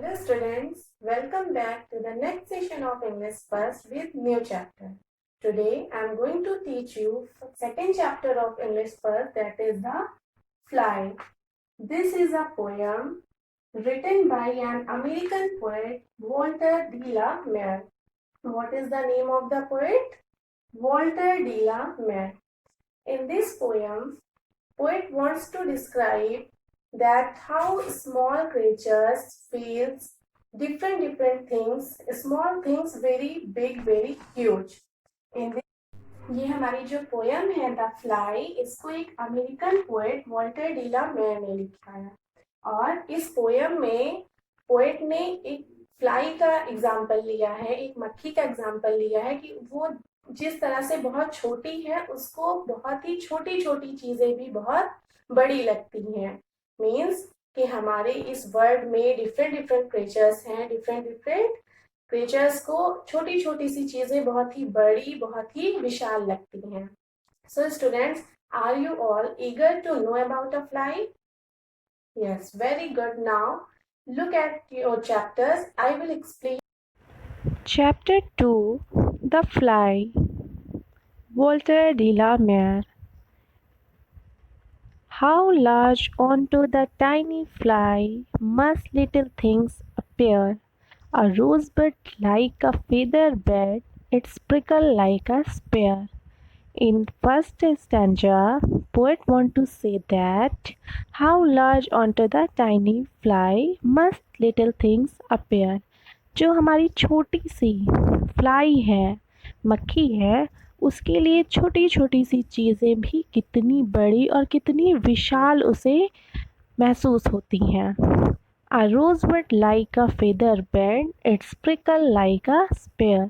Hello students, welcome back to the next session of English First with new chapter. Today I am going to teach you second chapter of English First, that is the Fly. This is a poem written by an American poet Walter de la Mare. What is the name of the poet? Walter de la Mare. In this poem, poet wants to describe that how small creatures feels different things, small things very big, very huge. In this, ये हमारी जो poem है the fly, इसको एक American poet Walter de la Mare ने लिखा है। और इस पोयम में पोएट ने एक फ्लाई का एग्जाम्पल लिया है, एक मक्खी का एग्जाम्पल लिया है कि वो जिस तरह से बहुत छोटी है, उसको बहुत ही छोटी छोटी चीजें भी बहुत बड़ी लगती हैं। मीन्स कि हमारे इस वर्ल्ड में डिफरेंट क्रिएचर्स हैं, डिफरेंट क्रिएचर्स को छोटी छोटी सी चीजें बहुत ही बड़ी, बहुत ही विशाल लगती हैं। So students, are you all eager to know about a fly? Yes, very good. Now look at your chapters. I will explain. Chapter 2 The Fly Walter de la Mare. How large onto the tiny fly must little things appear, a rosebud like a feather bed, its prickle like a spear. In first stanza, poet want to say that how large onto the tiny fly must little things appear. जो हमारी छोटी सी fly है, मक्खी है, उसके लिए छोटी छोटी सी चीज़ें भी कितनी बड़ी और कितनी विशाल उसे महसूस होती हैं। A rosebud like a feather bed, its prickle like a spear.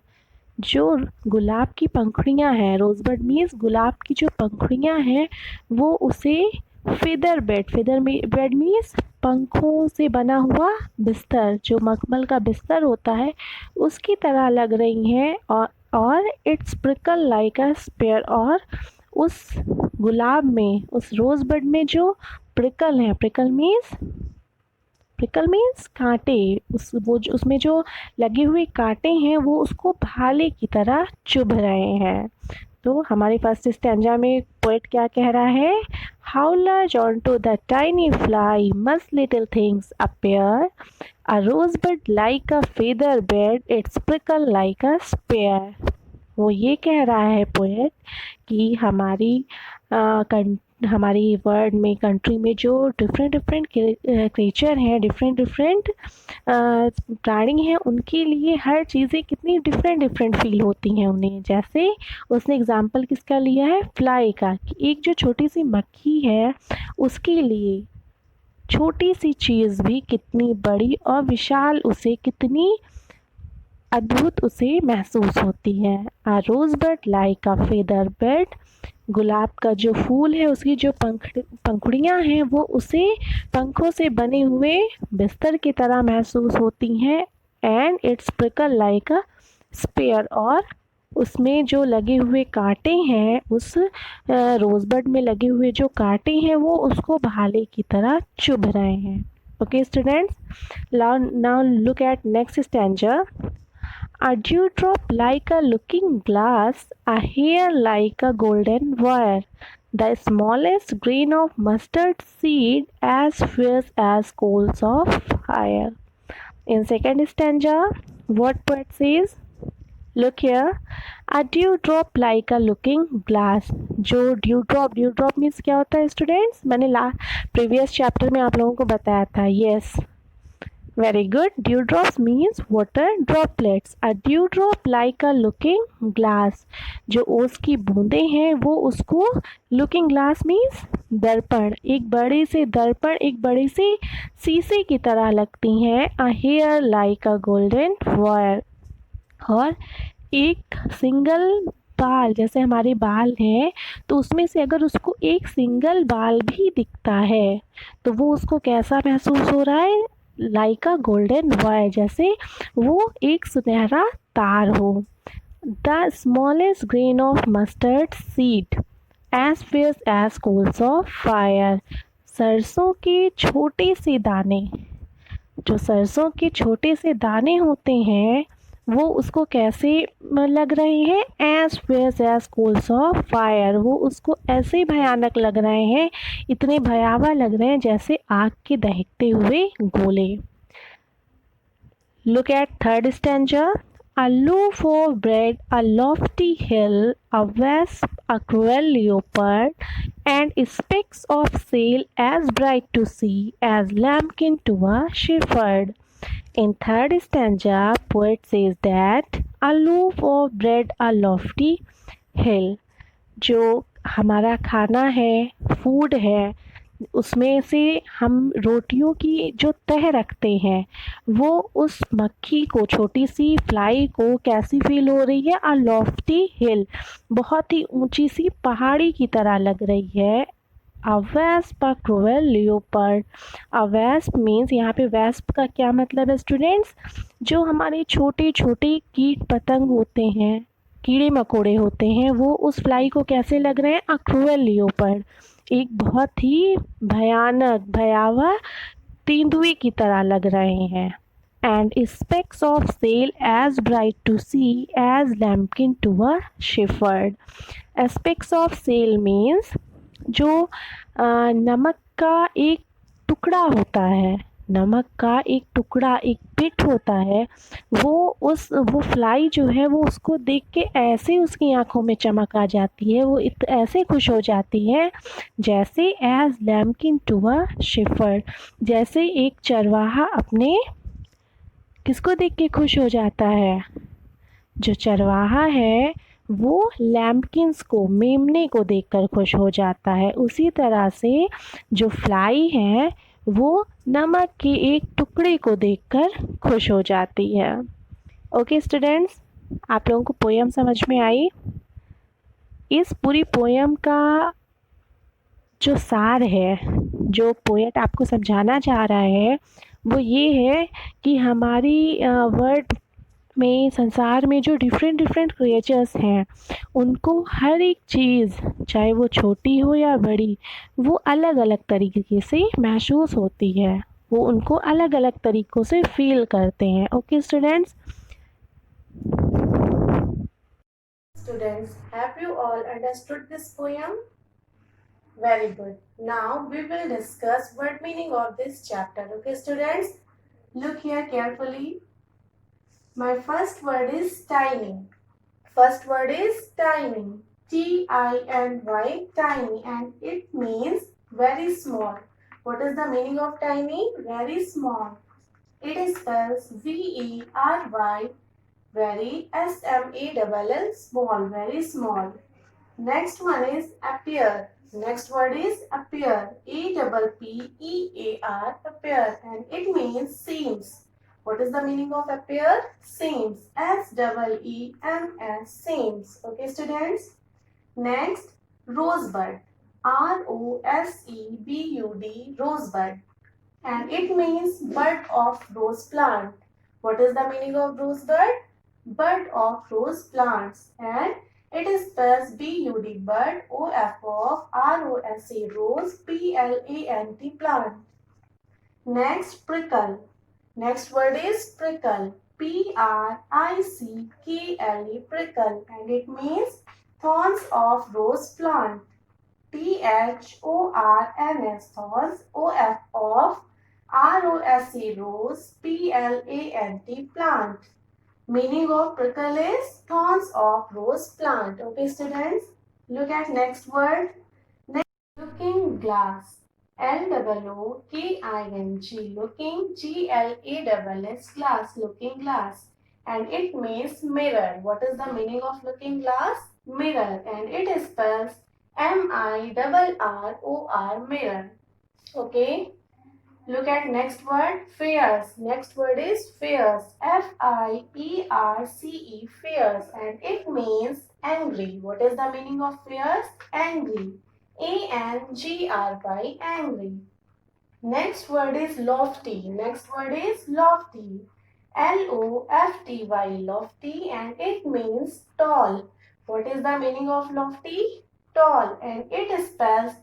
जो गुलाब की पंखुड़ियाँ हैं, रोजबड मीन्स गुलाब की जो पंखुड़ियाँ हैं, वो उसे फेदर बेड मीन्स पंखों से बना हुआ बिस्तर, जो मखमल का बिस्तर होता है, उसकी तरह लग रही हैं। और it's prickle like a spear, और उस गुलाब में, उस रोजबड में जो प्रिकल है, प्रिकल मीन्स कांटे, उसमें जो लगे हुए कांटे हैं वो उसको भाले की तरह चुभ रहे हैं। तो हमारे फर्स्ट स्टैंजा में पोएट क्या कह रहा है? How large unto the tiny fly must little things appear, a rosebud like a feather bed, its prickle like a spear. वो ये कह रहा है पोएट कि हमारी वर्ल्ड में, कंट्री में जो डिफरेंट क्रिएचर हैं, डिफरेंट प्राणी हैं, उनके लिए हर चीज़ें कितनी डिफरेंट फील होती हैं उन्हें। जैसे उसने एग्जांपल किसका लिया है? फ्लाई का, कि एक जो छोटी सी मक्खी है, उसके लिए छोटी सी चीज़ भी कितनी बड़ी और विशाल, उसे कितनी अद्भुत उसे महसूस होती है। आ रोजबड लाइक अ फेदर बेड, गुलाब का जो फूल है, उसकी जो पंखुड़ियाँ हैं, वो उसे पंखों से बने हुए बिस्तर की तरह महसूस होती हैं। And it's prickle like a spear, और उसमें जो लगे हुए कांटे हैं, उस रोजबड में लगे हुए जो कांटे हैं, वो उसको भाले की तरह चुभ रहे हैं। Okay students, now look at next stanza. A dewdrop like a looking glass, a hair like a golden wire, the smallest grain of mustard seed as fierce as coals of fire. In second stanza, what poet says? Look here, a dewdrop like a looking glass. जो ड्यूड्रॉप means क्या होता है students? मैंने previous chapter में आप लोगों को बताया था। Yes, very good. Dewdrops means water droplets. A dewdrop like a looking glass. जो ओस की बूंदें हैं, वो उसको looking glass means दर्पण, एक बड़े से दर्पण, एक बड़े से शीशे की तरह लगती हैं। A hair like a golden wire. और एक सिंगल बाल, जैसे हमारे बाल हैं, तो उसमें से अगर उसको एक सिंगल बाल भी दिखता है, तो वो उसको कैसा महसूस हो रहा है? लाइक अ गोल्डन वायर, जैसे वो एक सुनहरा तार हो। The smallest grain of mustard seed as fierce as coals of fire. सरसों के छोटे से दाने, जो सरसों के छोटे से दाने होते हैं वो उसको कैसे लग रहे हैं, as fierce as coals of fire, वो उसको ऐसे भयानक लग रहे हैं, इतने भयावह लग रहे हैं जैसे आग के दहकते हुए गोले। Look at third stanza. Aloof of bread, a lofty hill, a wasp, a cruel leopard, and specks of sail as bright to see as lambkin to a shepherd. In third stanza, poet says that aloof of bread, a lofty hill, जो हमारा खाना है, food है, उसमें से हम रोटियों की जो तह रखते हैं वो उस मक्खी को, छोटी सी फ्लाई को कैसी फील हो रही है, अ लॉफ्टी हिल, बहुत ही ऊंची सी पहाड़ी की तरह लग रही है। अ wasp, a cruel leopard. A wasp means, यहाँ पे वेस्प का क्या मतलब है स्टूडेंट्स, जो हमारे छोटे छोटे कीट पतंग होते हैं, कीड़े मकोड़े होते हैं, वो उस फ्लाई को कैसे लग रहे हैं, अ क्रूएल लियोपर्ड, एक बहुत ही भयानक भयावह तेंदुए की तरह लग रहे हैं। And specks of salt as bright to see as lambkins to a shepherd. Aspects of salt means जो नमक का एक टुकड़ा होता है, नमक का एक टुकड़ा, एक पिट होता है, वो फ्लाई जो है वो उसको देख के ऐसे उसकी आंखों में चमक आ जाती है, वो ऐसे खुश हो जाती है जैसे एज लैम्किन टू अ शेफर्ड, जैसे एक चरवाहा अपने किसको देख के खुश हो जाता है, जो चरवाहा है वो लैम्पकिंस को, मेमने को देखकर खुश हो जाता है, उसी तरह से जो फ्लाई है वो नमक के एक टुकड़े को देखकर खुश हो जाती है। ओके स्टूडेंट्स, आप लोगों को पोयम समझ में आई? इस पूरी पोयम का जो सार है, जो पोएट आपको समझाना चाह रहा है वो ये है कि हमारी वर्ल्ड में, संसार में जो डिफरेंट डिफरेंट क्रिएचर्स हैं उनको हर एक चीज़, चाहे वो छोटी हो या बड़ी, वो अलग अलग तरीके से महसूस होती है, वो उनको अलग अलग तरीक़ों से फील करते हैं। Okay students? Students, have you all understood this poem? Very good. Now we will discuss word meaning of this chapter. Okay, students? Look here carefully. My first word is tiny. First word is tiny. T-I-N-Y, tiny, and it means very small. What is the meaning of tiny? Very small. It spells V-E-R-Y, very, S-M-A-L-L, small, very small. Next one is appear. Next word is appear. A-P-P-E-A-R, appear, and it means seems. What is the meaning of appear? Seems. S-E-E-M-S, seems. Okay, students? Next, rosebud. R-O-S-E-B-U-D, rosebud. And it means bud of rose plant. What is the meaning of rosebud? Bud of rose plants. And it spells B-U-D, bud, O-F of R-O-S-E, rose, P-L-A-N-T, plant. Next, prickle. Next word is prickle. P-R-I-C-K-L-E, prickle. And it means thorns of rose plant. T-H-O-R-N-S, thorns, O-F of R-O-S-E, rose, P-L-A-N-T, plant. Meaning of prickle is thorns of rose plant. Okay, students? Look at next word. Next, looking glass. L-O-O-K-I-N-G. Looking, G-L-A-S-S, glass. Looking glass. And it means mirror. What is the meaning of looking glass? Mirror. And it spells M-I-R-R-O-R, mirror. Okay. Look at next word, fierce. Next word is fierce. F-I-E-R-C-E, fierce. And it means angry. What is the meaning of fierce? Angry. A-N-G-R-Y, angry. Next word is lofty. Next word is lofty. L-O-F-T-Y, lofty. And it means tall. What is the meaning of lofty? Tall. And it spells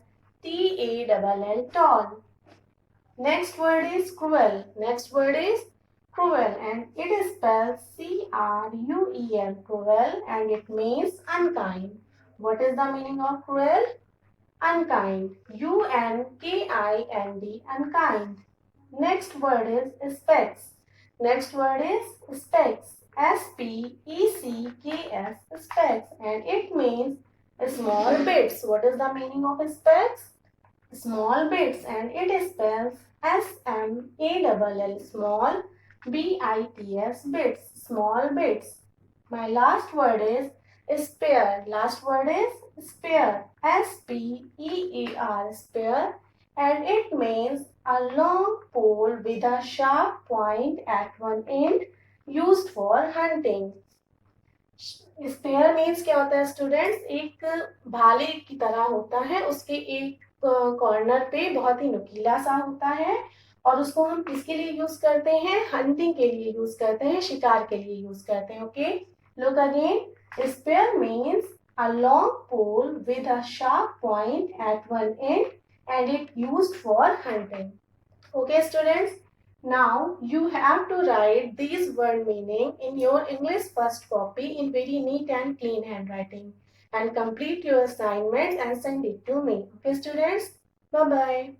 T-A-L-L, tall. Next word is cruel. Next word is cruel, and it is spelled C-R-U-E-L, cruel, and it means unkind. What is the meaning of cruel? Unkind. U-N-K-I-N-D, unkind. Next word is specs. Next word is specs. S-P-E-C-K-S, specs, and it means small bits. What is the meaning of specs? Small bits, and it is spelled S-M-A-L-L, small, B-I-T-S, bits, small bits. My last word is spare. Last word is spare. S-P-E-A-R, spare, and it means a long pole with a sharp point at one end used for hunting. Spear means क्या होता है students? एक भाले की तरह होता है, उसके एक कॉर्नर पे बहुत ही नुकीला सा होता है, और उसको हम किसके लिए यूज करते हैं? हंटिंग के लिए यूज करते हैं, शिकार के लिए यूज करते हैं. Okay, look again. Spear means a long pole with a sharp point at one end and it used for hunting. Okay students, now you have to write these word meaning in your English first copy in very neat and clean handwriting and complete your assignment and send it to me. Okay students, bye bye.